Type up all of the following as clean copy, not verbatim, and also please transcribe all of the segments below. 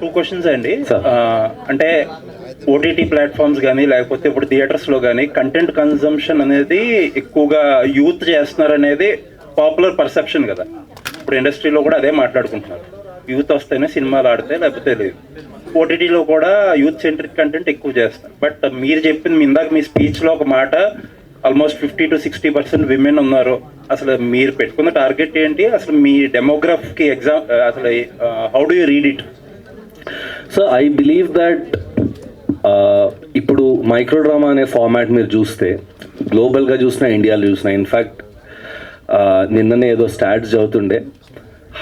Two questions అండి. అంటే OTT platforms కానీ లేకపోతే ఇప్పుడు థియేటర్స్లో కానీ కంటెంట్ కన్జంప్షన్ అనేది ఎక్కువగా యూత్ చేస్తున్నారు అనేది పాపులర్ పర్సెప్షన్ కదా. ఇప్పుడు ఇండస్ట్రీలో కూడా అదే మాట్లాడుకుంటున్నారు, యూత్ వస్తేనే సినిమాలు ఆడితే లేకపోతే లేదు. ఓటీటీలో కూడా యూత్ సెంట్రిక్ కంటెంట్ ఎక్కువ చేస్తారు. బట్ మీరు చెప్పింది ఇందాక మీ స్పీచ్లో ఒక మాట, ఆల్మోస్ట్ 50 to 60% విమెన్ ఉన్నారు. అసలు మీరు పెట్టుకున్న టార్గెట్ ఏంటి, అసలు మీ డెమోగ్రాఫ్కి అసలు how do you read it? So I believe that ఇప్పుడు మైక్రో డ్రామా అనే ఫార్మాట్ మీరు చూస్తే గ్లోబల్గా చూసినా ఇండియాలో చూసినా, ఇన్ఫ్యాక్ట్ నిన్ననే ఏదో స్టాట్స్ చదువుతుండే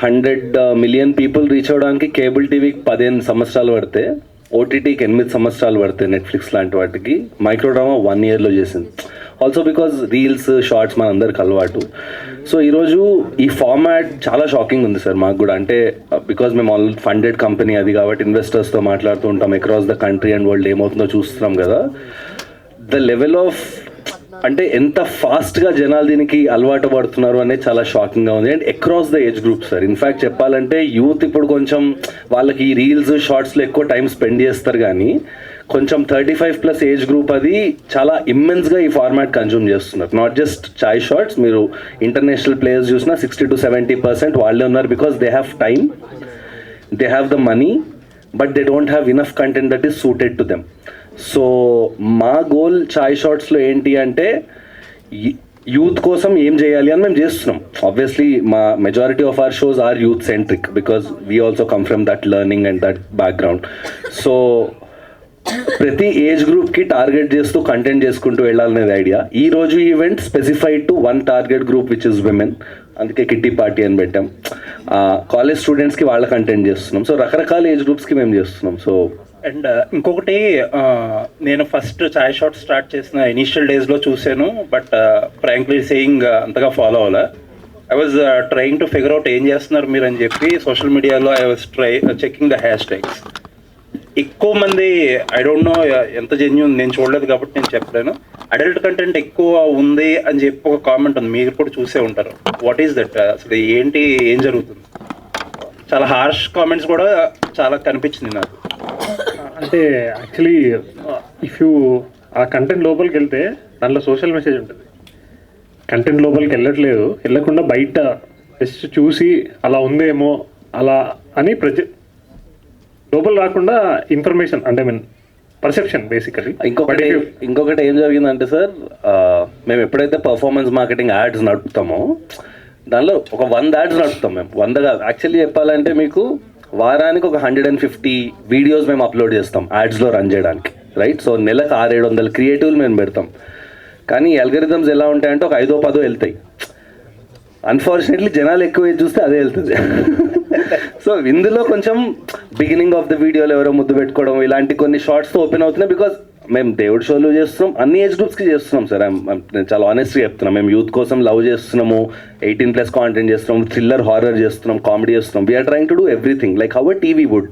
100 million పీపుల్ రీచ్ అవ్వడానికి కేబుల్ టీవీకి 15 సంవత్సరాలు పడితే ఓటీటీకి 8 సంవత్సరాలు పడితే నెట్ఫ్లిక్స్ లాంటి వాటికి మైక్రో డ్రామా 1 yearలో చేసింది. ఆల్సో బికాజ్ రీల్స్ షార్ట్స్ మన అందరికి అలవాటు. సో ఈరోజు ఈ ఫార్మాట్ చాలా షాకింగ్ ఉంది సార్ మాకు కూడా. అంటే బికాజ్ మేము ఆల్రెడీ ఫండెడ్ కంపెనీ అది కాబట్టి ఇన్వెస్టర్స్తో మాట్లాడుతూ ఉంటాం, across the country and world ఏమవుతుందో చూస్తున్నాం కదా. ద లెవెల్ ఆఫ్ అంటే ఎంత ఫాస్ట్గా జనాలు దీనికి అలవాటు పడుతున్నారు అనేది చాలా షాకింగ్గా ఉంది. And across the age group sir. In fact చెప్పాలంటే యూత్ ఇప్పుడు కొంచెం వాళ్ళకి ఈ రీల్స్ షార్ట్స్లో ఎక్కువ టైం స్పెండ్ చేస్తారు, కానీ కొంచెం 35+ ఏజ్ గ్రూప్ అది చాలా ఇమ్మెన్స్గా ఈ ఫార్మాట్ కన్జ్యూమ్ చేస్తున్నారు. నాట్ జస్ట్ చాయ్ షార్ట్స్, మీరు ఇంటర్నేషనల్ ప్లేయర్స్ చూసినా 60 to 70% వాళ్ళే ఉన్నారు. Because they have time, they have the money, but they don't have enough content that is suited to them. So మా goal చాయ్ షార్ట్స్లో ఏంటి అంటే యూత్ కోసం ఏం చేయాలి అని మేము చేస్తున్నాం. ఆబ్వియస్లీ మా majority of our shows are youth centric because we also come from that learning and that background. So ప్రతి ఏజ్ గ్రూప్కి టార్గెట్ చేస్తూ కంటెంట్ చేసుకుంటూ వెళ్ళాలనేది ఐడియా. ఈ రోజు event specified to one target group which is women, అందుకే kitty party అని పెట్టాం. కాలేజ్ స్టూడెంట్స్కి వాళ్ళ కంటెంట్ చేస్తున్నాం. సో రకరకాల ఏజ్ గ్రూప్స్కి మేము చేస్తున్నాం. సో అండ్ ఇంకొకటి, నేను ఫస్ట్ చాయ్ షాట్ స్టార్ట్ చేసిన ఇనీషియల్ డేస్లో చూశాను, బట్ ఫ్రాంక్లీ సేయింగ్ అంతగా ఫాలో అవ్వాలా. I was trying to figure out ఏం చేస్తున్నారు మీరు అని చెప్పి సోషల్ మీడియాలో I was checking the hash tags. ఎక్కువ మంది, ఐ డోంట్ నో ఎంత జెన్యూన్, నేను చూడలేదు కాబట్టి నేను చెప్పలేను, అడల్ట్ కంటెంట్ ఎక్కువ ఉంది అని చెప్పి ఒక కామెంట్ ఉంది, మీరు కూడా చూసే ఉంటారు. What is that? అసలు ఏంటి, ఏం జరుగుతుంది? చాలా హార్ష్ కామెంట్స్ కూడా చాలా కనిపించింది నాకు. అంటే యాక్చువల్లీ ఇఫ్ యూ ఆ కంటెంట్ లోపలికి వెళ్తే దాంట్లో సోషల్ మెసేజ్ ఉంటుంది. కంటెంట్ లోపలికి వెళ్ళకుండా బయట జస్ట్ చూసి అలా ఉందేమో అలా అని లోపల రాకుండా ఇన్ఫర్మేషన్, అంటే మీన్ పర్సెప్షన్ బేసికలీ. ఇంకొకటి ఏం జరిగిందంటే సార్, మేము ఎప్పుడైతే పర్ఫార్మెన్స్ మార్కెటింగ్ యాడ్స్ నడుపుతామో దానిలో ఒక 100 యాడ్స్ నడుపుతాం మేము. 100 కాదు, యాక్చువల్లీ చెప్పాలంటే మీకు వారానికి ఒక 150 వీడియోస్ మేము అప్లోడ్ చేస్తాం యాడ్స్లో రన్ చేయడానికి, రైట్? సో నెలకు 600-700 క్రియేటివ్లు మేము పెడతాం. కానీ అల్గరిథమ్స్ ఎలా ఉంటాయంటే ఒక 5-10 వెళ్తాయి. అన్ఫార్చునేట్లీ జనాలు ఎక్కువ చూస్తే అదే వెళ్తుంది. సో ఇందులో కొంచెం బిగినింగ్ ఆఫ్ ద వీడియోలో ఎవరో ముద్దు పెట్టుకోవడం ఇలాంటి కొన్ని షార్ట్స్తో ఓపెన్ అవుతున్నాయి. బికాజ్ మేము దేవుడి షోలు చేస్తున్నాం, అన్ని ఏజ్ గ్రూప్స్కి చేస్తున్నాం సార్. నేను చాలా ఆనెస్ట్గా చెప్తున్నాం. మేము యూత్ కోసం లవ్ చేస్తున్నాము, 18+ కాంటెంట్ చేస్తున్నాం, థ్రిల్లర్ హారర్ చేస్తున్నాం, కామెడీ చేస్తున్నాం. We're trying to do everything like how a TV would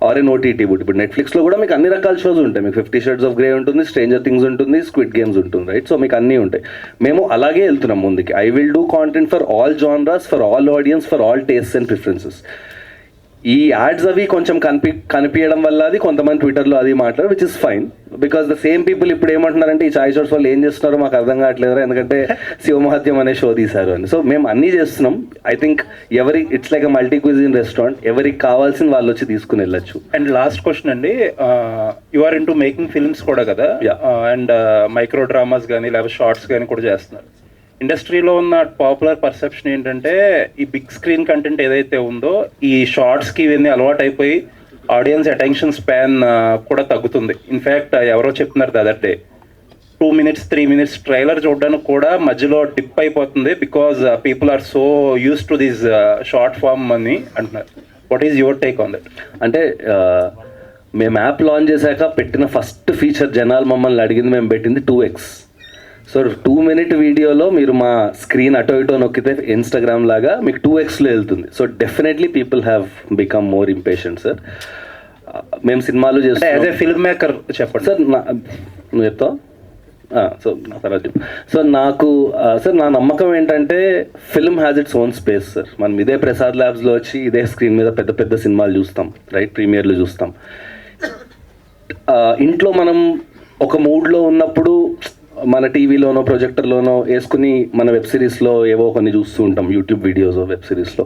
or an OTT would. ఇప్పుడు నెట్ఫ్లిక్స్లో కూడా మీకు అన్ని రకాల షోస్ ఉంటాయి. మీకు 50 Shades of Grey ఉంటుంది, స్ట్రేంజర్ థింగ్స్ ఉంటుంది, స్క్విడ్ గేమ్స్ ఉంటుంది, రైట్? సో మీకు అన్నీ ఉంటాయి. మేము అలాగే వెళ్తున్నాం ముందుకి. I will do content for all genres, for all audience, for all tastes and preferences. ఈ యాడ్స్ అవి కొంచెం కనిపించడం వల్ల అది కొంతమంది ట్విట్టర్లో అది మాట్లాడారు, which is fine. Because the same people ఇప్పుడు ఏమంటున్నారంటే ఈ చాయ్ షాట్స్ వాళ్ళు ఏం చేస్తున్నారో మాకు అర్థం కావట్లేదు, ఎందుకంటే శివమహత్యం అనే షో తీశారు అని. సో మేము అన్నీ చేస్తున్నాం. I think it's like a multi cuisine restaurant, ఎవరికి కావాల్సిన వాళ్ళు వచ్చి తీసుకుని వెళ్ళచ్చు. అండ్ లాస్ట్ క్వశ్చన్ అండి, you are into making films కూడా కదా, అండ్ మైక్రో డ్రామాస్ కానీ లేకపోతే షార్ట్స్ కానీ కూడా చేస్తున్నారు. ఇండస్ట్రీలో ఉన్న పాపులర్ పర్సెప్షన్ ఏంటంటే ఈ బిగ్ స్క్రీన్ కంటెంట్ ఏదైతే ఉందో ఈ షార్ట్స్కి ఇవన్నీ అలవాటు అయిపోయి ఆడియన్స్ అటెన్షన్ స్పాన్ కూడా తగ్గుతుంది. ఇన్ఫ్యాక్ట్ ఎవరో చెప్తున్నారు the other day 2 minutes 3 minutes trailer చూడడానికి కూడా మధ్యలో డిప్ అయిపోతుంది because people are so use to this short form అని అంటున్నారు. What is your take on that? అంటే మేము యాప్ లాంచ్ చేశాక పెట్టిన ఫస్ట్ ఫీచర్ జనాలు మమ్మల్ని అడిగింది, మేము పెట్టింది 2x. సో 2-minute వీడియోలో మీరు మా స్క్రీన్ అటో ఇటో నొక్కితే ఇన్స్టాగ్రామ్ లాగా మీకు 2xలో వెళ్తుంది. So definitely people have become more impatient sir. మేము సినిమాలు చేస్తాం. యాజ్ ఏ ఫిల్మ్ మేకర్ చెప్పండి సార్. నువ్వు చెప్తావు? సో తర్వాత సో నాకు సార్ నా నమ్మకం ఏంటంటే film has its own space sir. మనం ఇదే ప్రసాద్ ల్యాబ్స్లో వచ్చి ఇదే స్క్రీన్ మీద పెద్ద పెద్ద సినిమాలు చూస్తాం, రైట్, ప్రీమియర్లు చూస్తాం. ఇంట్లో మనం ఒక మూడ్లో ఉన్నప్పుడు మన టీవీలోనో ప్రొజెక్టర్లోనో వేసుకుని మన వెబ్ సిరీస్లో ఏవో కొన్ని చూస్తూ ఉంటాం, యూట్యూబ్ వీడియోస్ వెబ్ సిరీస్లో.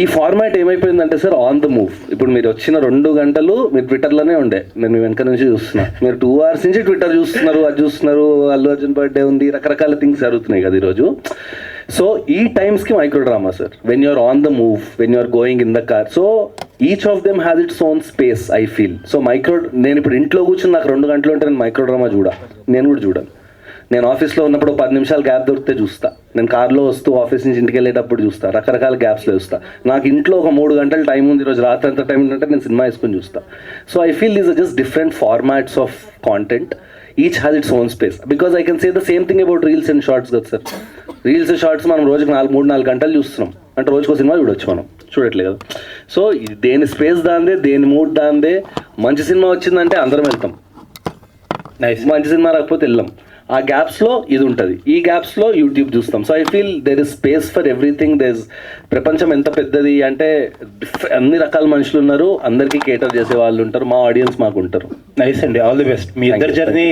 ఈ ఫార్మాట్ ఏమైపోయిందంటే సార్ ఆన్ ద మూవ్. ఇప్పుడు మీరు వచ్చిన 2 గంటలు మీరు ట్విట్టర్లోనే ఉండే, నేను మీ వెనక నుంచి చూస్తున్నా. మీరు 2 hours నుంచి ట్విట్టర్ చూస్తున్నారు, అది చూస్తున్నారు, అల్లు అర్జున్ బర్త్డే ఉంది, రకరకాల థింగ్స్ జరుగుతున్నాయి కదా ఈరోజు. సో ఈ టైమ్స్కి micro drama sir, when you're on the move, when you're going in the car, so each of them has its own space I feel. So నేను ఇప్పుడు ఇంట్లో కూర్చొని నాకు 2 గంటలు ఉంటే నేను మైక్రో డ్రామా నేను కూడా చూడాను. నేను ఆఫీస్లో ఉన్నప్పుడు 10 నిమిషాలు గ్యాప్ దొరికితే చూస్తా, నేను కార్లో వస్తూ ఆఫీస్ నుంచి ఇంటికి వెళ్ళేటప్పుడు చూస్తా, రకరకాల గ్యాప్స్లో చూస్తా. నాకు ఇంట్లో ఒక 3 గంటల టైం ఉంది, ఈరోజు రాత్రి అంత టైం ఉంటే నేను సినిమా వేసుకొని చూస్తా. So I feel these are just different formats of content, each has its own space. Because I can say the same thing about reels and shorts కదా సార్. రీల్స్ షార్ట్స్ మనం రోజుకి 3-4 గంటలు చూస్తున్నాం అంటే రోజుకో సినిమా చూడొచ్చు, మనం చూడట్లేదు కదా. సో దేని స్పేస్ దాందే, దేని మూడ్ దాందే. మంచి సినిమా వచ్చిందంటే అందరం వెళ్తాం, మంచి సినిమా రాకపోతే వెళ్ళాం. ఆ గ్యాప్స్లో ఇది ఉంటుంది, ఈ గ్యాప్స్లో యూట్యూబ్ చూస్తాం. So I feel there is space for everything. ప్రపంచం ఎంత పెద్దది అంటే అన్ని రకాల మనుషులు ఉన్నారు, అందరికీ కేటర్ చేసే వాళ్ళు ఉంటారు, మా ఆడియన్స్ మాకు ఉంటారు. నైస్ అండి, ఆల్ ది బెస్ట్. మీ ఇద్దరు journey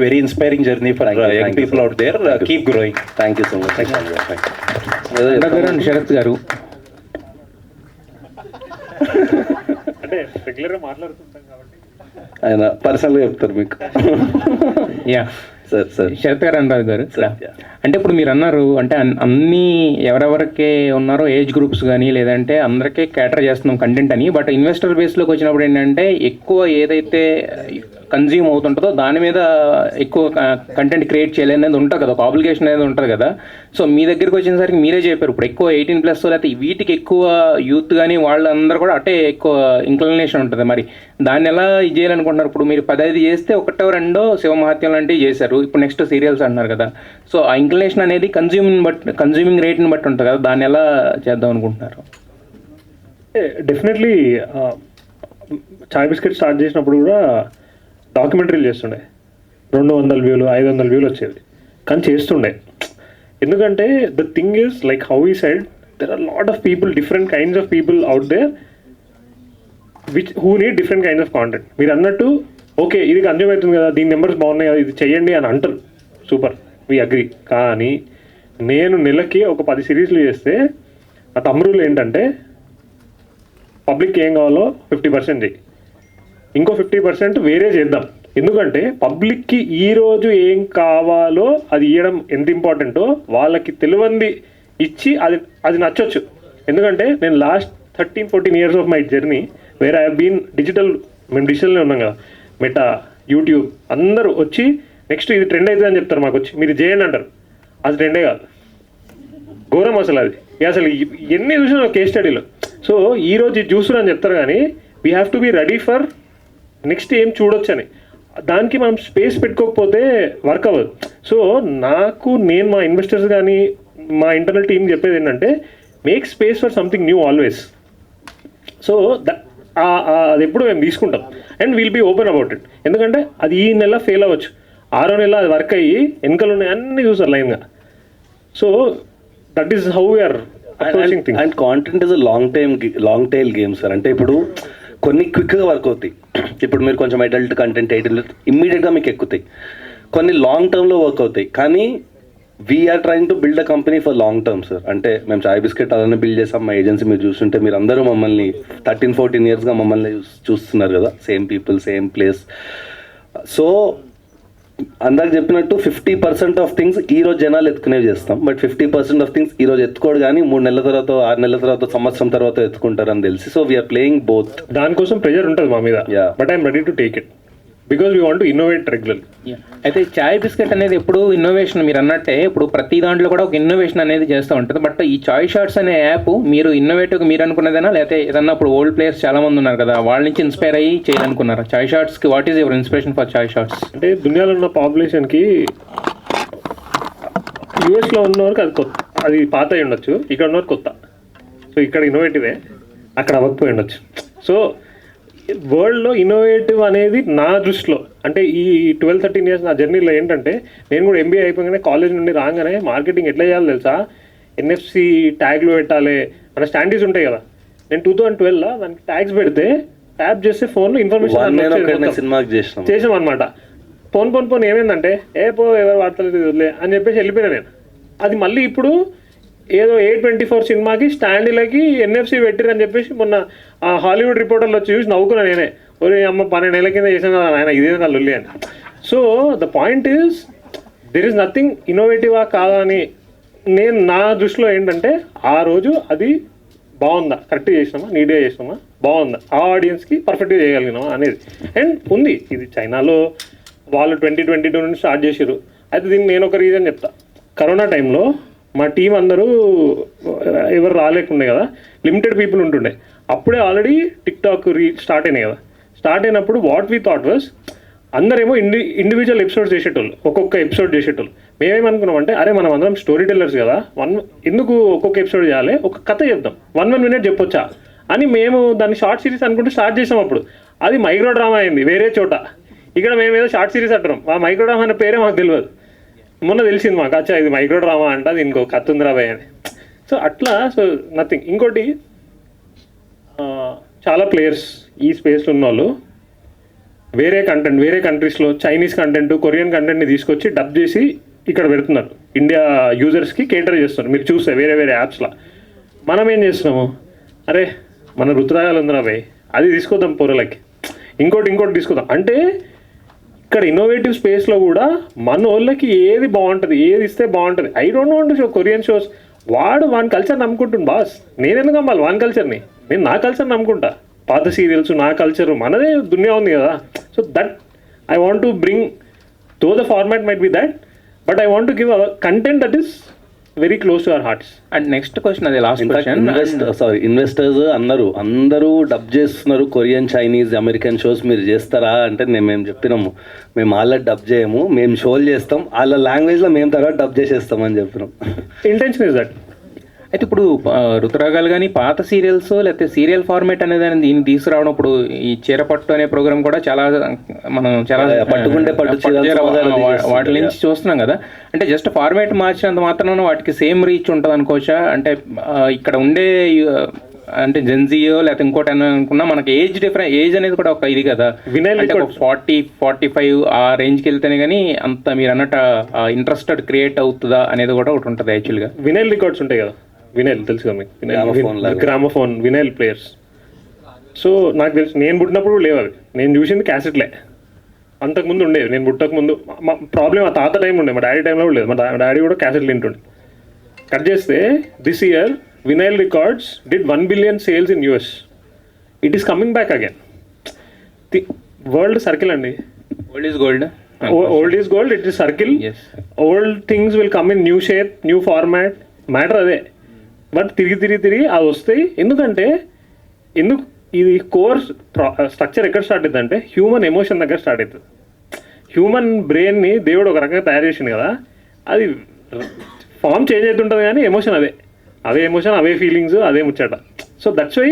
very inspiring journey for young people out there. Keep growing. Thank you so much. Sharath గారు అంటే రెగ్యులర్గా మాట్లాడుతుంటాం కాబట్టి ఆయన పర్సనల్గా చెప్తారు మీకు. యా సార్ శరత్ గారు, అనురాధ్ గారు, అంటే ఇప్పుడు మీరు అన్నారు అంటే అన్ని ఎవరెవరికి ఉన్నారో ఏజ్ గ్రూప్స్ కానీ లేదంటే అందరికీ క్యాటర్ చేస్తున్నాం కంటెంట్ అని. బట్ ఇన్వెస్టర్ బేస్లోకి వచ్చినప్పుడు ఏంటంటే ఎక్కువ ఏదైతే కన్జ్యూమ్ అవుతుంటుందో దాని మీద ఎక్కువ కంటెంట్ క్రియేట్ చేయాలనేది ఉంటుంది కదా, ఒక ఆబ్లిగేషన్ అనేది ఉంటుంది కదా. సో మీ దగ్గరికి వచ్చినసరికి మీరే చెప్పారు ఇప్పుడు ఎక్కువ 18+ లేకపోతే వీటికి ఎక్కువ యూత్ కానీ వాళ్ళందరూ కూడా అటే ఎక్కువ ఇంక్లినేషన్ ఉంటుంది. మరి దాన్ని ఎలా ఇది చేయాలనుకుంటున్నారు? ఇప్పుడు మీరు 15 చేస్తే 1-2 శివమహత్యం లాంటివి చేశారు, ఇప్పుడు నెక్స్ట్ సీరియల్స్ అంటున్నారు కదా. సో ఆ ఇంక్లినేషన్ అనేది కన్జ్యూమింగ్ రేట్ని బట్టి ఉంటుంది కదా, దాన్ని ఎలా చేద్దాం అనుకుంటున్నారు? డెఫినెట్లీ చాయ్ బిస్కెట్ స్టార్ట్ చేసినప్పుడు కూడా డాక్యుమెంటరీలు చేస్తుండే, 200 వ్యూలు 500 వ్యూలు వచ్చేది, కానీ చేస్తుండే. ఎందుకంటే the thing is like how ఈ side there are lot of people, different kinds of people out there who need different kinds of content. మీరు అన్నట్టు ఓకే ఇది కన్జ్యూమ్ అవుతుంది కదా, దీని నెంబర్స్ బాగున్నాయి కదా, ఇది చెయ్యండి అని అంటారు, సూపర్, వీ అగ్రీ. కానీ నేను నెలకి ఒక 10 సిరీస్లు చేస్తే ఆ తమ్ముళ్ళు ఏంటంటే పబ్లిక్ ఏం కావాలో 50% చెయ్యి, ఇంకో 50% వేరే చేద్దాం. ఎందుకంటే పబ్లిక్కి ఈరోజు ఏం కావాలో అది ఇవ్వడం ఎంత ఇంపార్టెంటో వాళ్ళకి తెలియంది ఇచ్చి అది నచ్చొచ్చు. ఎందుకంటే నేను last 13-14 years of my journey where I been మేము డిజిటల్నే ఉన్నాం కదా, మెటా, యూట్యూబ్, అందరూ వచ్చి నెక్స్ట్ ఇది ట్రెండ్ అవుతుంది అని చెప్తారు మాకు వచ్చి, మీరు చేయండి అంటారు. అది ట్రెండే కాదు, ఘోరం అసలు. అది అసలు ఎన్ని చూసినా కేస్ స్టడీలో. సో ఈరోజు ఇది చూస్తున్నా అని చెప్తారు, కానీ we have to be ready for next ఏం చూడొచ్చు అని. దానికి మనం స్పేస్ పెట్టుకోకపోతే వర్క్ అవ్వదు. సో నేను మా ఇన్వెస్టర్స్ కానీ మా ఇంటర్నల్ టీమ్ చెప్పేది ఏంటంటే make space for something new always. So అది ఎప్పుడు మేము తీసుకుంటాం and will be open about it. ఎందుకంటే అది ఈ నెల ఫెయిల్ అవ్వచ్చు, 6వ నెల అది వర్క్ అయ్యి వెనకలు ఉన్నాయి అన్నీ చూసారు లైన్గా. So that is how we're approaching things. And content is long tail game sir. అంటే ఇప్పుడు కొన్ని క్విక్గా వర్క్ అవుతాయి. ఇప్పుడు మీరు కొంచెం అడల్ట్ కంటెంట్ ఇమ్మీడియట్గా మీకు ఎక్కుతాయి. కొన్ని లాంగ్ టర్మ్లో వర్క్ అవుతాయి. కానీ we're trying to build a company for long term sir. అంటే మేము చాయ్ బిస్కెట్ అలానే బిల్డ్ చేసాం. మా ఏజెన్సీ మీరు చూస్తుంటే మీరు అందరూ మమ్మల్ని 13-14 yearsగా మమ్మల్ని చూస్తున్నారు కదా, same people same place. So అందాక చెప్పినట్టు 50% ఆఫ్ థింగ్స్ ఈరోజు జనాలు ఎత్తుకునేవి చేస్తాం, బట్ 50% ఆఫ్ థింగ్స్ ఈరోజు ఎత్తుకోడు కానీ 3 నెలల తర్వాత 6 నెలల తర్వాత సంవత్సరం తర్వాత ఎత్తుకుంటారని తెలిసి. So we're playing both. దానికోసం ప్రెజర్ ఉంటుంది మా మీద, but I'm ready to take it because we want to innovate regularly. అయితే చాయ్ బిస్కెట్ అనేది ఎప్పుడు ఇన్నోవేషన్, మీరు అన్నట్టే ఇప్పుడు ప్రతి దాంట్లో కూడా ఒక ఇన్నోవేషన్ అనేది చేస్తూ ఉంటుంది. బట్ ఈ చాయ్ షార్ట్స్ అనే యాప్ మీరు ఇన్నోవేటివ్గా మీరు అనుకున్నదేనా, లేకపోతే ఏదన్నా ఇప్పుడు ఓల్డ్ ప్లేయర్స్ చాలా మంది ఉన్నారు కదా వాళ్ళ నుంచి ఇన్స్పైర్ అయ్యి చేయాలనుకున్నారా చాయ్ షార్ట్స్కి? What is your inspiration for Chai shorts? అంటే దునియాలో ఉన్న పాపులేషన్కి యూఎస్లో ఉన్నవారికి అది కొత్త, అది పాత అయి ఉండొచ్చు, ఇక్కడ ఉన్నవారు కొత్త. సో ఇక్కడ ఇన్నోవేటివే, అక్కడ అవ్వకపోయి ఉండొచ్చు. సో వరల్డ్లో ఇన్నోవేటివ్ అనేది నా దృష్టిలో అంటే ఈ 12-13 ఇయర్స్ నా జర్నీలో ఏంటంటే నేను కూడా ఎంబీఏ అయిపోగానే కాలేజ్ నుండి రాగానే మార్కెటింగ్ ఎట్లా చేయాలో తెలుసా, ఎన్ఎఫ్సి ట్యాగ్లు పెట్టాలి, మన స్టాండీస్ ఉంటాయి కదా. నేను 2012లో దానికి ట్యాగ్స్ పెడితే ట్యాప్ చేస్తే ఫోన్లో ఇన్ఫర్మేషన్ సినిమాకి చేసాం అనమాట. పోన్ ఏమైందంటే ఎవరు వాడతలేదు వదిలే అని చెప్పేసి వెళ్ళిపోయినా నేను. అది మళ్ళీ ఇప్పుడు ఏదో A24 సినిమాకి స్టాండీలకి ఎన్ఎఫ్సి పెట్టిరని చెప్పేసి మొన్న హాలీవుడ్ రిపోర్టర్లు వచ్చి చూసి నవ్వుకున్నా నేనే, ఒరే అమ్మ 12 నెలల కింద చేసాను కదా ఆయన ఇదే నా లొల్లి అని. So the point is there is nothing ఇన్నోవేటివా కాదా అని నేను నా దృష్టిలో ఏంటంటే ఆ రోజు అది బాగుందా, కరెక్ట్గా చేసినామా, నీట్గా చేసినామా, బాగుందా, ఆ ఆడియన్స్కి పర్ఫెక్ట్గా చేయగలిగినామా అనేది. అండ్ ఉంది ఇది చైనాలో వాళ్ళు 2022 నుండి స్టార్ట్ చేసారు. అయితే దీనికి నేను ఒక రీజన్ చెప్తా. కరోనా టైంలో మా టీం అందరూ ఎవరు రాలేకుండే కదా, లిమిటెడ్ పీపుల్ ఉంటుండే. అప్పుడే ఆల్రెడీ టిక్టాక్ స్టార్ట్ అయినాయి కదా. స్టార్ట్ అయినప్పుడు వాట్ వీ థాట్ వాజ్ అందరేమో ఇండివిజువల్ ఎపిసోడ్స్ చేసేటోళ్ళు, ఒక్కొక్క ఎపిసోడ్ చేసేటోళ్ళు. మేమేమనుకున్నాం అంటే అరే మనం అందరం స్టోరీ టెల్లర్స్ కదా, ఎందుకు ఒక్కొక్క ఎపిసోడ్ చేయాలి, ఒక కథ చెప్దాం, 1 minute చెప్పొచ్చా అని మేము దాన్ని షార్ట్ సిరీస్ అనుకుంటూ స్టార్ట్ చేసాం. అప్పుడు అది మైక్రో డ్రామా అయింది వేరే చోట. ఇక్కడ మేము ఏదో షార్ట్ సిరీస్ అంటాం, ఆ మైక్రో డ్రామా అనే పేరే మాకు తెలియదు. మొన్న తెలిసింది మాకు, అచ్చా ఇది మైక్రో డ్రామా అంట, దీనికి ఒక కథ ఉందిరా భయ్ అని. సో అట్లా నథింగ్. ఇంకోటి చాలా ప్లేయర్స్ ఈ స్పేస్లో ఉన్న వాళ్ళు వేరే కంటెంట్, వేరే కంట్రీస్లో చైనీస్ కంటెంట్, కొరియన్ కంటెంట్ని తీసుకొచ్చి డబ్ చేసి ఇక్కడ పెడుతున్నారు, ఇండియా యూజర్స్కి కేటర్ చేస్తున్నారు. మీరు చూస్తే వేరే వేరే యాప్స్లో. మనం ఏం చేస్తున్నాము, అరే మన రుతురాగాలు ఉందిరా భయ్ అది తీసుకొద్దాం పొరలకి, ఇంకోటి తీసుకొద్దాం అంటే ఇక్కడ ఇన్నోవేటివ్ స్పేస్లో కూడా మన వాళ్ళకి ఏది బాగుంటుంది, ఏది ఇస్తే బాగుంటుంది. I don't want to show Korean shows. వాని కల్చర్ నమ్ముకుంటుంది బాస్, నేను ఎందుకు నమ్మాలి వాని కల్చర్ని, నేను నా కల్చర్ నమ్ముకుంటా. పాత సీరియల్స్, నా కల్చర్, మనదే దునియా ఉంది కదా. So that I want to bring, though the format might be that, but I want to give our content that is very close to our hearts. And next question, అదే last question. Investors అందరూ dub చేస్తున్నారు Korean, Chinese, American shows, మీరు చేస్తారా అంటే మేము చెప్పినాము మేము వాళ్ళ డబ్ చేయము, మేము షోలు చేస్తాం, వాళ్ళ లాంగ్వేజ్లో మేము తర్వాత డబ్ చేసేస్తామని చెప్పినాం. Intention is that. అయితే ఇప్పుడు రుతురాగాలు కానీ పాత సీరియల్స్ లేకపోతే సీరియల్ ఫార్మేట్ అనేది దీన్ని తీసుకురావడం, ఇప్పుడు ఈ చీరపట్టు అనే ప్రోగ్రామ్ కూడా మనం చాలా పట్టుకుంటే వాటి నుంచి చూస్తున్నాం కదా. అంటే జస్ట్ ఫార్మేట్ మార్చినంత మాత్రాన వాటికి సేమ్ రీచ్ ఉంటుంది అనుకోవచ్చా? అంటే ఇక్కడ ఉండే అంటే జెన్జీయో లేకపోతే ఇంకోటి అని అనుకున్నా మనకి ఏజ్ అనేది కూడా ఒక ఇది కదా, అంటే 40-45 ఆ రేంజ్కి వెళ్తేనే కానీ అంత మీరు అన్నట్టు ఇంట్రెస్టెడ్ క్రియేట్ అవుతుందా అనేది కూడా ఒకటి ఉంటుంది యాక్చువల్గా. వినైల్ రికార్డ్స్ ఉంటాయి కదా, వినైల్ తెలుసు కదా మీకు, గ్రామోఫోన్ వినైల్ ప్లేయర్స్. సో నాకు తెలుసు, నేను పుట్టినప్పుడు లేవు అవి, నేను చూసింది క్యాసెట్లే. అంతకుముందు ఉండేవి, నేను పుట్టకముందు. మా ప్రాబ్లం ఆ తాత టైం ఉండే, మా డాడీ టైంలో కూడా లేదు. మా డాడీ కూడా క్యాసెట్లు వింటుండే. కట్ చేస్తే this year vinyl records did 1 billion sales in US. It is coming back again. World circle అండి, old is gold. Old is gold, it is circle. Old things will come in new shape, new format. Matter అదే. But తిరిగి అవి వస్తాయి. ఎందుకంటే ఇది core structure ఎక్కడ start అవుతుంది అంటే హ్యూమన్ ఎమోషన్ దగ్గర స్టార్ట్ అవుతుంది. హ్యూమన్ బ్రెయిన్ని దేవుడు ఒక రకంగా తయారు చేసింది కదా, అది ఫామ్ చేంజ్ అవుతుంటుంది కానీ ఎమోషన్ అవే ఎమోషన్, అవే ఫీలింగ్స్, అదే ముచ్చట. So that's why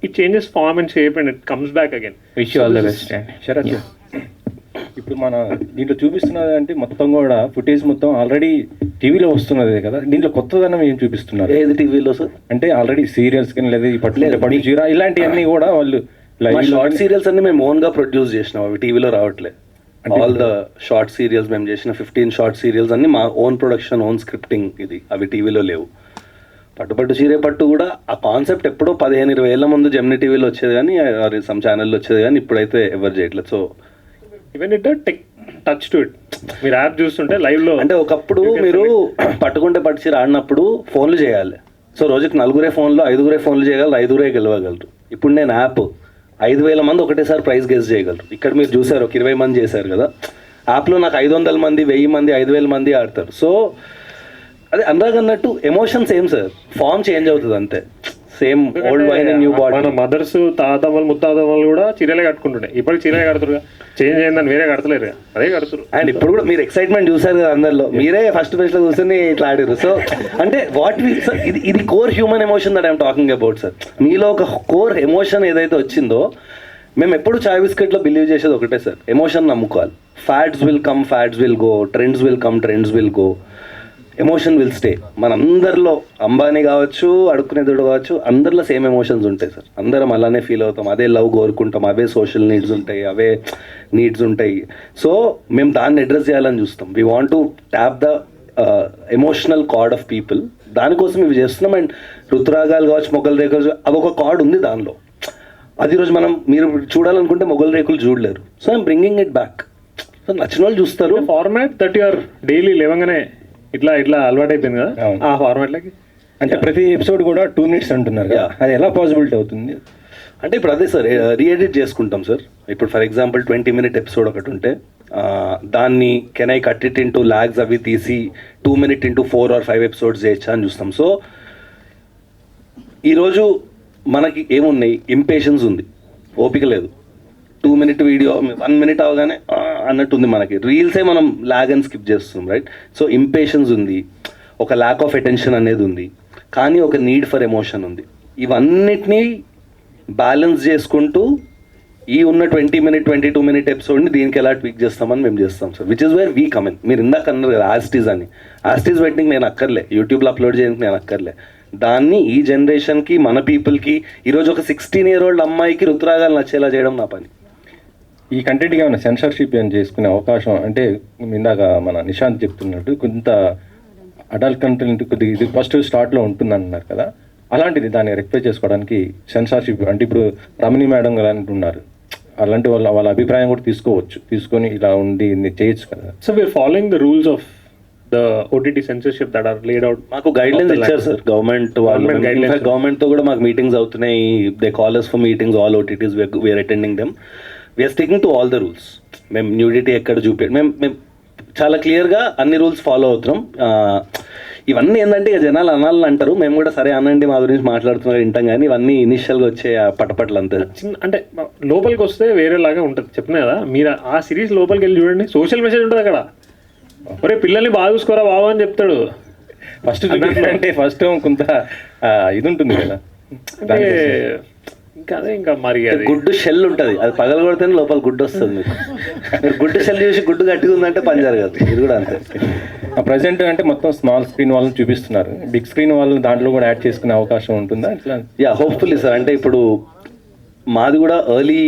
it changes form and shape and it comes back again. Wish you all the best. Sharath, ఇప్పుడు మన దీంట్లో చూపిస్తున్నది అంటే మొత్తం కూడా ఫుటేజ్ మొత్తం ఆల్రెడీ టీవీలో వస్తున్నదే కదా, దీంట్లో కొత్తదనం ఏం చూపిస్తున్నారు? ఏది టీవీలో సార్? అంటే ఆల్రెడీ సీరియల్స్ కానీ లేదా పట్టు చీర ఇలాంటివన్నీ కూడా వాళ్ళు షార్ట్ సీరియల్స్ అన్ని మేము ఓన్గా ప్రొడ్యూస్ చేసినాం, అవి టీవీలో రావట్లేదు. ఆల్ ద షార్ట్ సీరియల్స్ మేము చేసిన 15 షార్ట్ సీరియల్స్ అన్ని మా ఓన్ ప్రొడక్షన్, ఓన్ స్క్రిప్టింగ్, ఇది అవి టీవీలో లేవు. పట్టు చీరే పట్టు కూడా ఆ కాన్సెప్ట్ ఎప్పుడో 15-20 ఏళ్ళ ముందు జెమినీ టీవీలో వచ్చేది కానీ సమ్ ఛానల్లో వచ్చేది కానీ ఇప్పుడైతే ఎవరు చేయట్లేదు. So even it touch to it, మీరు యాప్ చూస్తుంటే లైవ్లో అంటే ఒకప్పుడు మీరు పట్టుకుంటే పట్టు చీర ఆడినప్పుడు ఫోన్లు చేయాలి. సో రోజుకి 4 ఫోన్లు 5 ఫోన్లు చేయగలరు, 5 గెలవగలరు. ఇప్పుడు నేను యాప్ 5,000 మంది ఒకటేసారి ప్రైజ్ గెస్ చేయగలరు. ఇక్కడ మీరు చూసారు ఒక 20 మంది చేశారు కదా, యాప్లో నాకు 500 మంది, 1000 మంది, 5,000 మంది ఆడతారు. సో అదే అందరికి అన్నట్టు emotion same sir, form change అవుతుంది అంతే. Same old wine and new body. మన మదర్స్, తాతమ్మలు, ముత్తాతమ్మలు కూడా చీరలే కట్టుకుంటుండే, ఇప్పటికి చీరలే కడుతురు. చేంజ్ అయిందని వేరే కడతలేరు, అదే కడుతురు. అండ్ ఇప్పుడు కూడా మీరు ఎక్సైట్మెంట్ చూసారు కదా అందరిలో, మీరే ఫస్ట్ బెంచ్లో కూర్చొని ఇట్లా ఆడారు. సో అంటే ఇది core human emotion that I'm talking about sir. మీలో ఒక కోర్ ఎమోషన్ ఏదైతే వచ్చిందో మేము ఎప్పుడు చాయ్ బిస్కెట్లో బిలీవ్ చేసేది ఒకటే సార్, ఎమోషన్ నమ్ముకోవాలి. Fads will come, fads will go, trends will come, trends will go, emotion will stay. మనందరిలో అంబానీ కావచ్చు, అడుక్కునేదుడు కావచ్చు, అందరిలో సేమ్ ఎమోషన్స్ ఉంటాయి సార్. అందరం అలానే ఫీల్ అవుతాం, అదే లవ్ కోరుకుంటాం, అవే సోషల్ నీడ్స్ ఉంటాయి, అవే నీడ్స్ ఉంటాయి. సో మేము దాన్ని అడ్రస్ చేయాలని చూస్తాం. We want to tap the emotional card of people. దానికోసం ఇవి చేస్తున్నాం. అండ్ ఋతురాగాలు కావచ్చు, మొగల్ రేకులు, అదొక కార్డ్ ఉంది దానిలో. అది రోజు మీరు చూడాలనుకుంటే మొగల్ రేకులు చూడలేరు. So I'm bringing it back. So నచ్చిన వాళ్ళు చూస్తారు. ఫార్మాట్ దట్ యువర్ డైలీ లేవగానే ఇట్లా అలవాటు అయిపోయింది కదా ఆ ఫార్మాట్లకి. అంటే ప్రతి ఎపిసోడ్ కూడా 2 minutes అంటున్నారు కదా, అది ఎలా పాసిబిలిటీ అవుతుంది? అంటే ఇప్పుడు అదే సార్, రీఎడిట్ చేసుకుంటాం సార్. ఇప్పుడు ఫర్ ఎగ్జాంపుల్ 20-minute ఎపిసోడ్ ఒకటి ఉంటే దాన్ని can I cut it into logs అవి తీసి 2 minute ఇంటూ 4 or 5 ఎపిసోడ్స్ చేయొచ్చా అని చూస్తాం. సో ఈరోజు మనకి ఏమున్నాయి, ఇంపేషన్స్ ఉంది, ఓపిక లేదు. 2 minute వీడియో 1 minute అవగానే అన్నట్టుంది మనకి. రీల్సే మనం లాగ్ అండ్ స్కిప్ చేస్తున్నాం, రైట్? సో ఇంపేషన్స్ ఉంది, ఒక ల్యాక్ ఆఫ్ అటెన్షన్ అనేది ఉంది, కానీ ఒక నీడ్ ఫర్ ఎమోషన్ ఉంది. ఇవన్నిటినీ బ్యాలెన్స్ చేసుకుంటూ ఈ ఉన్న 20-minute 22-minute ఎపిసోడ్ని దీనికి ఎలా ట్వీక్ చేస్తామని మేము చేస్తాం sir. Which is where we come in. మీరు ఇందాక అన్నారు కదా యాస్టీస్ అని. యాస్టీస్ వెయిటింగ్ నేను అక్కర్లే, యూట్యూబ్లో అప్లోడ్ చేయడానికి నేను అక్కర్లే. దాన్ని ఈ జనరేషన్కి, మన పీపుల్కి, ఈరోజు ఒక 16-year-old అమ్మాయికి ఋతురాగాలు నచ్చేలా చేయడం నా పని. ఈ కంటెంట్కి ఏమైనా సెన్సార్షిప్ ఏమైనా చేసుకునే అవకాశం, అంటే ఇందాక మన నిశాంత్ చెప్తున్నట్టు కొంత అడల్ట్ కంటెంట్ కొద్దిగా ఇది ఫస్ట్ స్టార్ట్లో ఉంటుంది అన్నారు కదా, అలాంటిది దాన్ని రెక్టిఫై చేసుకోవడానికి సెన్సార్షిప్, అంటే ఇప్పుడు రమణి మేడం గారు అంటున్నారు, అలాంటి వాళ్ళ అభిప్రాయం కూడా తీసుకొని ఇలా ఉండి చేయొచ్చు కదా. So we are following the rules of the OTT censorship that are laid out. మాకు గైడ్లైన్స్ ఇచ్చారు సార్ గవర్నమెంట్ వాళ్ళు. గవర్నమెంట్తో కూడా మాకు మీటింగ్స్ అవుతున్నాయి. They call us for meetings, all OTTs, we are attending them. We are sticking to all the rules. మేము nudity ఎక్కడ మేము చాలా క్లియర్గా అన్ని రూల్స్ ఫాలో అవుతున్నాం. ఇవన్నీ ఏంటంటే ఇక జనాలు అనాలని అంటారు, మేము కూడా సరే అనండి మా గురించి మాట్లాడుతున్నారు వింటాం, కానీ ఇవన్నీ ఇనిషియల్గా వచ్చే పటపట్లు అంతే. చిన్న అంటే లోపలికి వస్తే వేరేలాగా ఉంటుంది. చెప్పిన కదా మీరు ఆ సిరీస్ లోపలికి వెళ్ళి చూడండి, సోషల్ మెసేజ్ ఉంటుంది అక్కడ. ఒరే పిల్లల్ని బాగా చూసుకోరా బాబు అని చెప్తాడు ఫస్ట్. అంటే ఫస్ట్ కొంత ఇది ఉంటుంది కదా, అంటే ఇంకా అదే ఇంకా మరి అది గుడ్డు షెల్ ఉంటుంది, అది పగల కొడితేనే లోపల గుడ్డు వస్తుంది. మీకు మీరు గుడ్డు షెల్ చూసి గుడ్డు గట్టిగా ఉందంటే పని జరగదు. ఇది కూడా అంతే. ప్రజెంట్ అంటే మొత్తం స్మాల్ స్క్రీన్ వాళ్ళని చూపిస్తున్నారు, బిగ్ స్క్రీన్ వాళ్ళు దాంట్లో కూడా యాడ్ చేసుకునే అవకాశం ఉంటుందా ఇట్లా? Yeah, hopefully sir. అంటే ఇప్పుడు మాది కూడా early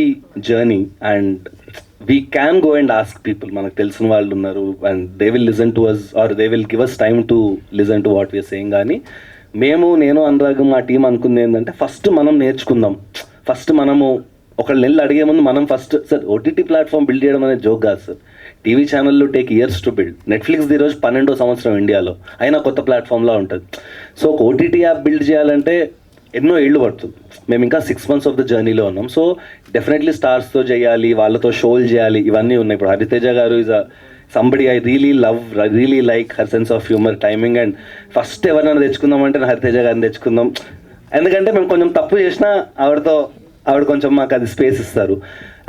journey and we can go and ask people. మనకు తెలిసిన వాళ్ళు ఉన్నారు and they will listen to us or they will give us time to listen to what we are saying. కానీ నేను అనురాగం మా టీం అనుకుంది ఏంటంటే ఫస్ట్ మనం నేర్చుకుందాం. ఫస్ట్ మనము ఒకళ్ళు నెలలు అడిగే ముందు మనం first sir OTT platform build చేయడం అనేది జోక్ కాదు సార్. టీవీ ఛానల్లో take years to build. Netflix ఈరోజు 12వ సంవత్సరం ఇండియాలో, అయినా కొత్త ప్లాట్ఫామ్లా ఉంటుంది. సో ఒక ఓటీటీ యాప్ బిల్డ్ చేయాలంటే ఎన్నో ఏళ్ళు పడుతుంది. మేము ఇంకా 6 months ఆఫ్ ద జర్నీలో ఉన్నాం. సో డెఫినెట్లీ స్టార్స్తో చేయాలి, వాళ్ళతో షోలు చేయాలి, ఇవన్నీ ఉన్నాయి. ఇప్పుడు హరితేజ గారు is somebody I really like her sense of humour, timing. And first ఎవరైనా తెచ్చుకుందామంటే నేను హరితేజ గారిని తెచ్చుకుందాం. ఎందుకంటే మేము కొంచెం తప్పు చేసినా ఆవిడ కొంచెం మాకు అది స్పేస్ ఇస్తారు.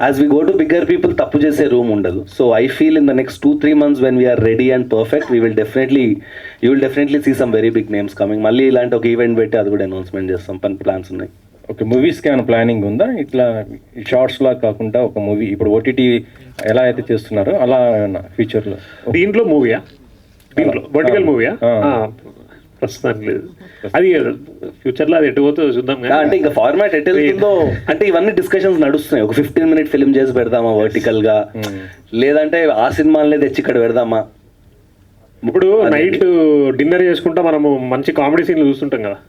As we go to bigger people తప్పు చేసే రూమ్ ఉండదు. So I feel in the next 2-3 months when we are ready and perfect you will definitely see some very big names coming. మళ్ళీ ఇలాంటి ఒక ఈవెంట్ పెట్టి అది కూడా అనౌన్స్మెంట్ చేస్తాం. ప్లాన్స్ ఉన్నాయి. ఓకే, మూవీస్కి ఏమైనా ప్లానింగ్ ఉందా? ఇట్లా షార్ట్స్లా కాకుండా ఒక మూవీ ఇప్పుడు ఓటీటీ ఎలా అయితే చేస్తున్నారో అలా ఫ్యూచర్లో దీంట్లో మూవీయా, దీంట్లో వర్టికల్ మూవీయా? ప్రస్తుతానికి లేదు. అది ఫ్యూచర్లో అది ఎటు పోతుందో చూద్దాం. అంటే ఇంకా ఫార్మాట్ ఎటు వెళ్తుందో అంటే ఇవన్నీ డిస్కషన్స్ నడుస్తున్నాయి. ఒక 15-minute ఫిల్మ్ చేసి పెడదామా వర్టికల్గా, లేదంటే ఆ సినిమాలనే తెచ్చి ఇక్కడ పెడదామా. ఇప్పుడు నైట్ డిన్నర్ చేసుకుంటా మనము మంచి కామెడీ సీన్లు చూస్తుంటాం కదా,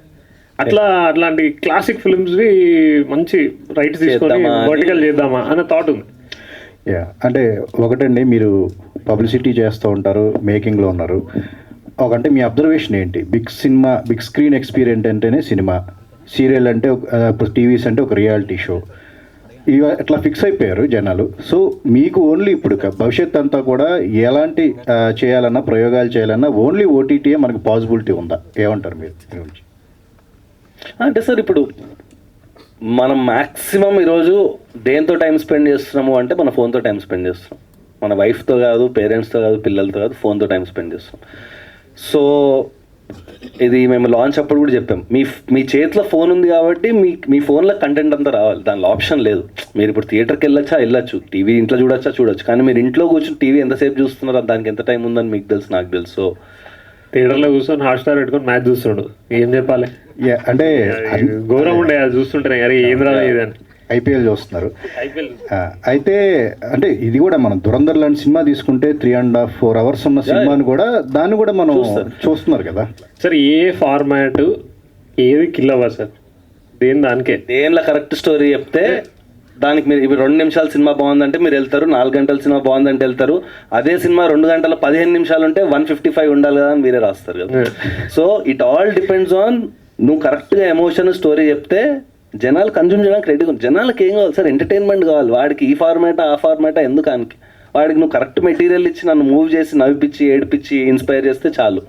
అట్లాంటి క్లాసిక్ ఫిల్మ్స్వి మంచి రైట్స్ తీసుకొని వర్టికల్ చేద్దామా అనే థాట్ ఉంది. అంటే ఒకటండి, మీరు పబ్లిసిటీ చేస్తూ ఉంటారు, మేకింగ్లో ఉన్నారు. అంటే మీ అబ్జర్వేషన్ ఏంటి? బిగ్ స్క్రీన్ ఎక్స్పీరియన్స్ అంటేనే సినిమా, సీరియల్ అంటే ఇప్పుడు టీవీస్ అంటే ఒక రియాలిటీ షో, ఇవి అట్లా ఫిక్స్ అయిపోయారు జనాలు. సో మీకు ఓన్లీ ఇప్పుడు భవిష్యత్ అంతా కూడా ఎలాంటి చేయాలన్నా, ప్రయోగాలు చేయాలన్నా ఓన్లీ ఓటీటీయే మనకు పాసిబిలిటీ ఉందా? ఏమంటారు మీరు గురించి? అంటే సార్ ఇప్పుడు మనం మ్యాక్సిమం ఈరోజు దేంతో టైం స్పెండ్ చేస్తున్నాము అంటే మన ఫోన్తో టైం స్పెండ్ చేస్తున్నాం. మన వైఫ్తో కాదు, పేరెంట్స్తో కాదు, పిల్లలతో కాదు, ఫోన్తో టైం స్పెండ్ చేస్తున్నాం. సో ఇది మేము లాంచ్ అప్పుడు కూడా చెప్పాం, మీ చేతిలో ఫోన్ ఉంది కాబట్టి మీ ఫోన్లో కంటెంట్ అంతా రావాలి, దానిలో ఆప్షన్ లేదు. మీరు ఇప్పుడు థియేటర్కి వెళ్ళొచ్చు, టీవీ ఇంట్లో చూడొచ్చు, కానీ మీరు ఇంట్లో కూర్చొని టీవీ ఎంతసేపు చూస్తున్నారు, దానికి ఎంత టైం ఉందని మీకు తెలుసు, నాకు తెలుసు. సో థియేటర్లో కూర్చొని హాట్స్టార్ పెట్టుకొని మ్యాచ్ చూస్తుండు, ఏం చెప్పాలి, అంటే ఘోరం ఉండే అది చూస్తుంటారు, అరే ఏం రాలేదని. ఐపీఎల్ చూస్తున్నారు. అయితే అంటే ఇది కూడా మనం దురంధర్ లాంటి సినిమా తీసుకుంటే 3.5-4 hours ఉన్న సినిమాని కూడా దాన్ని కూడా మనం చూస్తున్నారు కదా సార్. ఏ ఫార్మాట్ ఏది కిల్ అవ్వదు సార్, దానికే దేనిలో కరెక్ట్ స్టోరీ చెప్తే దానికి మీరు ఇప్పుడు 2 నిమిషాల సినిమా బాగుందంటే మీరు వెళ్తారు, 4 గంటల సినిమా బాగుందంటే వెళ్తారు. అదే సినిమా 2 గంటల 15 నిమిషాలు ఉంటే 155 ఉండాలి కదా అని మీరే రాస్తారు కదా. So it all depends on నువ్వు కరెక్ట్గా ఎమోషన్ స్టోరీ చెప్తే జనాలు కన్జ్యూమ్ చేయడానికి రెడీగా ఉంది. జనాలకి ఏం కావాలి సార్, ఎంటర్టైన్మెంట్ కావాలి. వాడికి ఈ ఫార్మాటా ఆ ఫార్మాటా ఎందుకానికి, వాడికి నువ్వు కరెక్ట్ మెటీరియల్ ఇచ్చి నన్ను మూవ్ చేసి నవ్విపించి ఏడిపించి ఇన్స్పైర్ చేస్తే చాలు.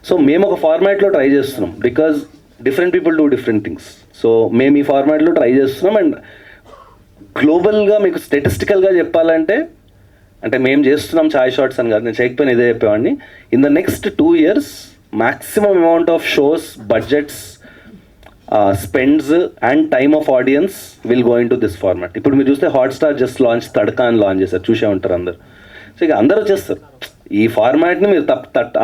సో మేము ఒక ఫార్మాట్లో ట్రై చేస్తున్నాం, because different people do different things. So మేము ఈ ఫార్మాట్లో ట్రై చేస్తున్నాం. అండ్ గ్లోబల్గా మీకు స్టాటిస్టికల్గా చెప్పాలంటే, అంటే మేము చేస్తున్నాం ఛాయ్ షాట్స్ అని కాదు, నేను చేయకపోయినా ఇదే చెప్పేవాడిని. In the next 2 years maximum amount of shows, budgets, spends and time of audience will go into this format. ఇప్పుడు మీరు చూస్తే హాట్స్టార్ జస్ట్ లాంచ్ తడకా అని లాంచ్ చేశారు, చూసే ఉంటారు అందరు. సో ఇక అందరూ వచ్చేస్తారు, ఈ ఫార్మాట్ని మీరు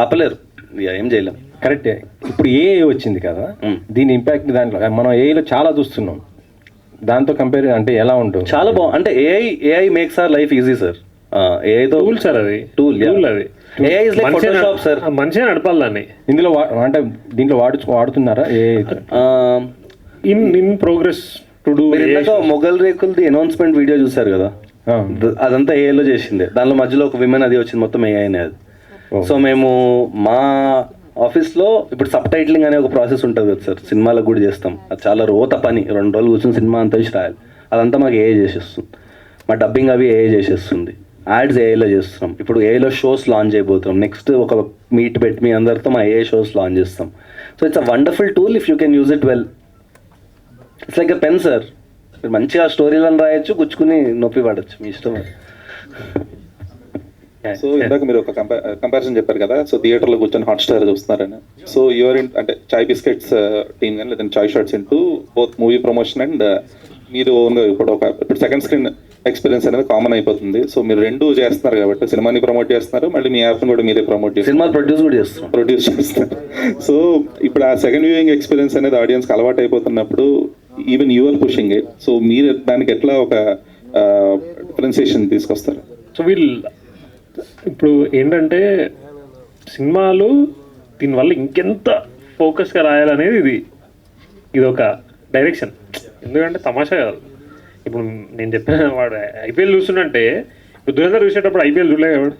ఆపలేరు, ఇక ఏం చేయలేం. కరెక్టే. ఇప్పుడు ఏఐ వచ్చింది కదా, దీని ఇంపాక్ట్ దాంట్లో మనం ఏఐలో చాలా చూస్తున్నాం, దాంతో కంపేర్ అంటే ఎలా ఉంటుంది? చాలా బాగుంది. అంటే AI makes our life easy sir. ఏఐతో టూల్ సార్, అది టూల్ అది. AI is like Photoshop sir. మంచిగా నడపాలి దాన్ని. ఇందులో అంటే దీంట్లో వాడుతున్నారా AI? In progress to do. మొగల్ రేకులది అనౌన్స్మెంట్ వీడియో చూసారు కదా, అదంతా ఏఐలో చేసిందే. దానిలో మధ్యలో ఒక విమెన్ అది వచ్చింది, మొత్తం ఏఐనే అది. సో మేము మా ఆఫీస్లో ఇప్పుడు సబ్ టైటిలింగ్ అనే ఒక ప్రాసెస్ ఉంటుంది కదా సార్, సినిమాలకు కూడా చేస్తాం. అది చాలా రోత పని, 2 రోజులు కూర్చొని సినిమా అంతా వేసి రాయాలి. అదంతా మాకు ఏఐ చేసేస్తుంది. మా డబ్బింగ్ అవి ఏఐ చేసేస్తుంది. యాడ్స్ ఏఐలో చేస్తున్నాం. ఇప్పుడు ఏఐలో షోస్ లాంచ్ అయిపోతున్నాం. నెక్స్ట్ ఒక మీట్ పెట్టి మీ అందరితో మా ఏఐ షోస్ లాంచ్ చేస్తాం. So it's a wonderful tool if you can use it well. It's like a pen sir, మీరు మంచిగా స్టోరీలను రాయొచ్చు, గుచ్చుకుని నొప్పి పడచ్చు, మీ ఇష్టం. సో ఇందాక మీరు ఒక కంపారిజన్ చెప్పారు కదా, సో థియేటర్లో కూర్చొని హాట్స్టార్ చూస్తున్నారని. సో యువర్ అంటే చాయ్ బిస్కెట్స్ టీమ్ కానీ లేదంటే Chai shots into both movie promotion and మీరు ఓన్గా ఇప్పుడు సెకండ్ స్క్రీన్ ఎక్స్పీరియన్స్ అనేది కామన్ అయిపోతుంది. సో మీరు 2 చేస్తున్నారు కాబట్టి, సినిమాని ప్రమోట్ చేస్తున్నారు, మళ్ళీ మీ యాప్ని కూడా మీరే ప్రమోట్ చేస్తారు, సినిమా ప్రొడ్యూస్ చేస్తున్నారు. సో ఇప్పుడు ఆ సెకండ్ వ్యూయింగ్ ఎక్స్పీరియన్స్ అనేది ఆడియన్స్కి అలవాటు అయిపోతున్నప్పుడు even your pushing it, so మీరు దానికి ఎట్లా ఒక డిఫరెన్సియేషన్ తీసుకొస్తారు? సో ఇప్పుడు ఏంటంటే సినిమాలు దీనివల్ల ఇంకెంత ఫోకస్గా రాయాలనేది ఇది ఒక డైరెక్షన్. ఎందుకంటే తమాషా కాదు. ఇప్పుడు నేను చెప్పిన వాడు ఐపీఎల్ చూస్తుంటే, ఇప్పుడు దురంధర్ చూసేటప్పుడు ఐపీఎల్ చూడలే కాబట్టి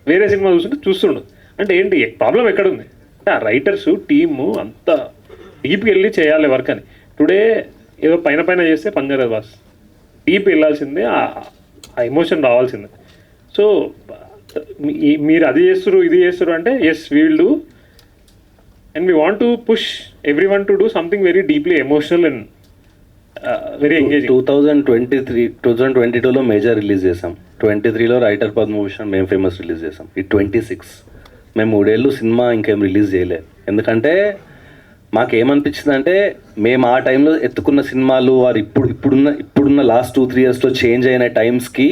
వేరే సినిమా చూస్తుండు అంటే ఏంటి ప్రాబ్లం ఎక్కడుంది అంటే, ఆ రైటర్స్ టీము అంత డీప్కి వెళ్ళి చేయాలి వర్క్ అని. టుడే ఏదో పైన చేస్తే పంజరదు బాస్, డీప్ వెళ్ళాల్సిందే, ఆ ఎమోషన్ రావాల్సిందే. సో మీరు అది చేస్తారు ఇది చేస్తారు అంటే yes we will do, and we want to push everyone to do something very deeply emotional and very engaging. 2022లో మేజర్ రిలీజ్ చేసాం, 23లో రైటర్ పద్మభూషణ్ మేము ఫేమస్ రిలీజ్ చేసాం. ఈ 26 మేము 3 ఏళ్ళు సినిమా ఇంకేం రిలీజ్ చేయలేదు. ఎందుకంటే మాకేమనిపించింది అంటే, మేము ఆ టైంలో ఎత్తుకున్న సినిమాలు వారు ఇప్పుడున్న లాస్ట్ 2-3 yearsలో చేంజ్ అయిన టైమ్స్కి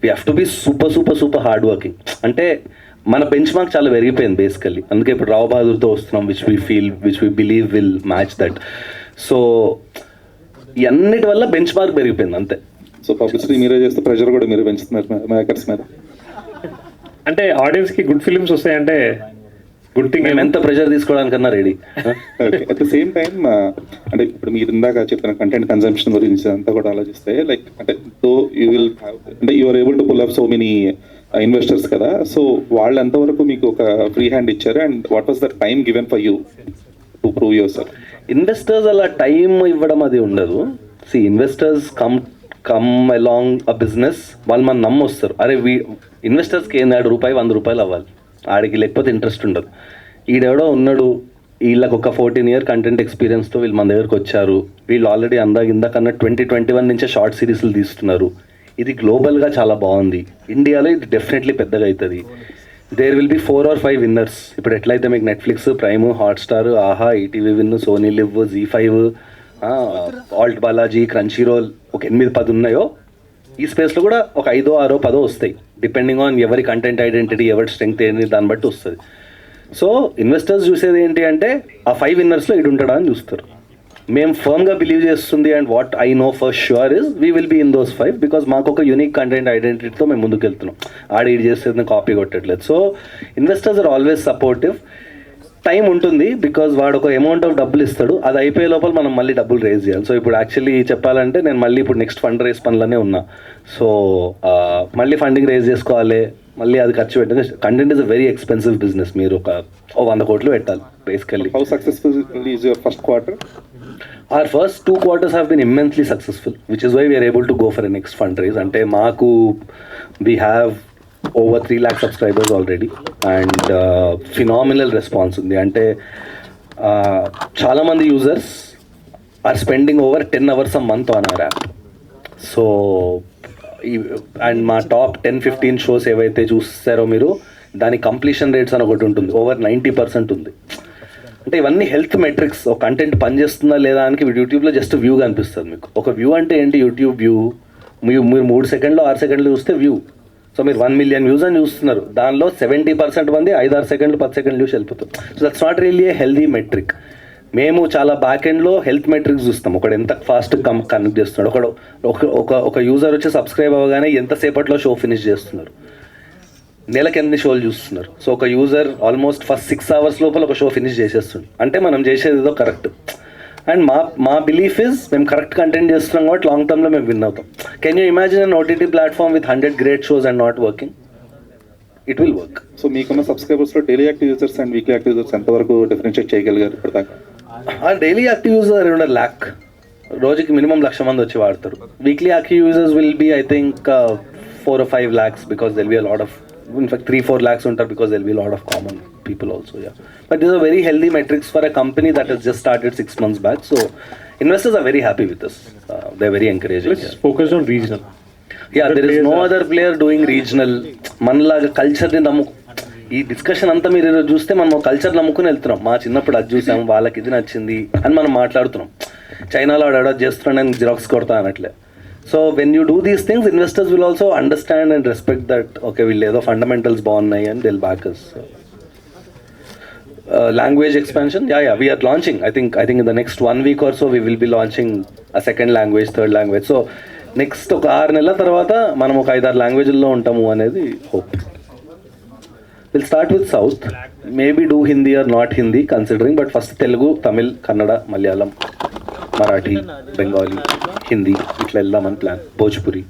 we have to be super hard working. అంటే మన బెంచ్ మార్క్ చాలా పెరిగిపోయింది బేసికల్లీ. అందుకే ఇప్పుడు రావ్ బహదూర్తో వస్తున్నాం, which we believe will match that. So ఇవన్నిటి వల్ల బెంచ్ మార్క్ పెరిగిపోయింది అంతే. సో పబ్లిసిటీ మీరే చేస్తే ప్రెషర్ కూడా మీరు పెంచుతున్నారు మేకర్స్ మీద. అంటే ఆడియన్స్కి గుడ్ ఫిలిమ్స్ వస్తాయంటే గుడ్ థింగ్. మేము ఎంత ప్రెషర్ తీసుకోవడానికన్నా ready. At the same time అంటే ఇప్పుడు మీరు ఇందాక చెప్పిన కంటెంట్ కన్సంప్షన్ గురించి అంతా కూడా ఆలోచిస్తే, లైక్ అంటే దో యూ విల్ అంటే you are able to pull up so many investors కదా, సో వాళ్ళు ఎంతవరకు మీకు ఒక ఫ్రీ హ్యాండ్ ఇచ్చారు and what was the time given for you to prove yourself? Investors అలా టైం ఇవ్వడం అది ఉండదు. Investors come along a business, వాళ్ళు మన నమ్మొస్తారు. అరే ఇన్వెస్టర్స్కి ఏంది, ₹100 అవ్వాలి, ఆడికి లేకపోతే ఇంట్రెస్ట్ ఉండదు. ఈడెవడో ఉన్నాడు, వీళ్ళకి ఒక 14 year కంటెంట్ ఎక్స్పీరియన్స్తో వీళ్ళు మన దగ్గరకు వచ్చారు, వీళ్ళు ఆల్రెడీ ఇందాకన్నా 2021 నుంచే షార్ట్ సిరీస్లు తీస్తున్నారు, ఇది గ్లోబల్గా చాలా బాగుంది, ఇండియాలో ఇది డెఫినెట్లీ పెద్దగా అవుతుంది, there will be 4 or 5 winners. ఇప్పుడు ఎట్లయితే మీకు Netflix, Prime, Hotstar, Aha, ETV Win, Sony LIV, Zee five, Alt Balaji, Crunchyroll ఒక 8-10 ఉన్నాయో, ఈ స్పేస్లో కూడా ఒక 5, 6, 10 వస్తాయి, డిపెండింగ్ ఆన్ ఎవరి కంటెంట్ ఐడెంటిటీ, ఎవరి స్ట్రెంగ్త్ ఏంటి దాన్ని బట్టి వస్తుంది. సో ఇన్వెస్టర్స్ చూసేది ఏంటి అంటే ఆ 5 విన్నర్స్లో ఇటు ఉంటాడా అని చూస్తారు. మేము ఫర్మ్గా బిలీవ్ చేస్తుంది and what I know for sure is we will be in those 5 because మాకు ఒక యూనిక్ కంటెంట్ ఐడెంటిటీతో మేము ముందుకు వెళ్తున్నాం. ఈడు చేసేది కాపీ కొట్టట్లేదు. So investors are always supportive. Time ఉంటుంది బికాజ్ వాడు ఒక అమౌంట్ ఆఫ్ డబ్బులు ఇస్తాడు, అది అయిపోయే లోపల మనం మళ్ళీ డబ్బులు రేజ్ చేయాలి. సో ఇప్పుడు యాక్చువల్లీ చెప్పాలంటే నేను మళ్ళీ ఇప్పుడు నెక్స్ట్ ఫండ్ రేస్ పనులనే ఉన్నా. సో మళ్ళీ ఫండింగ్ రేజ్ చేసుకోవాలి, మళ్ళీ అది ఖర్చు పెట్టాలి. Content is a very expensive business. మీరు ఒక 100 కోట్లు పెట్టాలి basically. How successful is your first quarter? Our first 2 quarters have been immensely successful, which is why we are able to go for a next fundraise. Ante maaku we have over 3 lakh subscribers already and phenomenal response undi. Ante chaala mandi users are spending over 10 hours a month on our app. So and మా top 10-15 shows ఏవైతే చూస్తారో మీరు, దాని completion rates అని ఒకటి ఉంటుంది, over 90% ఉంది. అంటే ఇవన్నీ హెల్త్ మెట్రిక్స్. ఒక కంటెంట్ పనిచేస్తుందా లేదా అని యూట్యూబ్లో జస్ట్ వ్యూ కనిపిస్తుంది మీకు. ఒక వ్యూ అంటే ఏంటి? యూట్యూబ్ వ్యూ మీరు 3 సెకండ్లు 6 సెకండ్లు చూస్తే వ్యూ. సో మీరు 1 million వ్యూస్ అని చూస్తున్నారు, దానిలో 70% మంది 5-6 సెకండ్లు 10 సెకండ్లు చూసి వెళ్ళిపోతారు. So that's not really A healthy metric. మేము చాలా బ్యాక్ ఎండ్లో హెల్త్ మెట్రిక్స్ చూస్తాం. ఒకడు ఎంత ఫాస్ట్ కనెక్ట్ చేస్తున్నాడు, ఒక యూజర్ వచ్చి సబ్స్క్రైబ్ అవ్వగానే ఎంతసేపట్లో షో ఫినిష్ చేస్తున్నారు, నెలకి ఎన్ని షోలు చూస్తున్నారు. సో ఒక యూజర్ ఆల్మోస్ట్ ఫస్ట్ 6 hours లోపల ఒక షో ఫినిష్ చేసేస్తుంది అంటే మనం చేసేది ఏదో కరెక్ట్. అండ్ మా బిలీఫ్ ఇస్ మేము కరెక్ట్ కంటెంట్ చేస్తున్నాం కాబట్టి లాంగ్ టర్మ్లో మేము విన్ అవుతాం. Can you imagine an OTT platform with 100 great shows and not working? It will work. So మీకున్న సబ్స్క్రైబర్స్లో daily active users and weekly active users ఎంతవరకు డిఫరెన్షియేట్ చేయగలిగారు ఇప్పటిదాకా? డైలీ యాక్టివ్ యూజర్ 2 lakh, రోజుకి మినిమం 1,00,000 మంది వచ్చి వాడతారు. Weekly active users will be I think 4 or 5 lakhs because there will be a lot of, in fact 3-4 lakhs ఉంటారు because there will be a lot of common people also. Yeah, but these are very healthy metrics for a company that has just started 6 months back. So investors are very happy with us. They're very encouraging. Let's focus on regional. Yeah, there is no other player doing regional. మనలాగా కల్చర్ని ఈ discussion అంతా మీరు ఈరోజు చూస్తే మనం culture నమ్ముకుని వెళ్తున్నాం. మా చిన్నప్పుడు అది చూసాం, వాళ్ళకి ఇది నచ్చింది అని మనం మాట్లాడుతున్నాం. చైనాలో అడాప్ట్ చేస్తున్నాను నేను జిరాక్స్ కొడతా అనట్లే. So when you do these things, investors will also understand and respect that okay వీళ్ళు ఏదో ఫండమెంటల్స్ బాగున్నాయి అండ్ దిల్ backers. Language expansion, ya we are launching. I think in the next 1 week or so we will be launching a second language, third language. So next ఒక 6 నెలల తర్వాత మనం ఒక 5-6 లాంగ్వేజ్ల్లో ఉంటాము అనేది hope. Will start with south, maybe do Hindi or not Hindi considering, but first Telugu, Tamil, Kannada, Malayalam, Marathi, Bengali, Hindi ఇట్లా వెళ్దామని ప్లాన్, భోజ్పురి.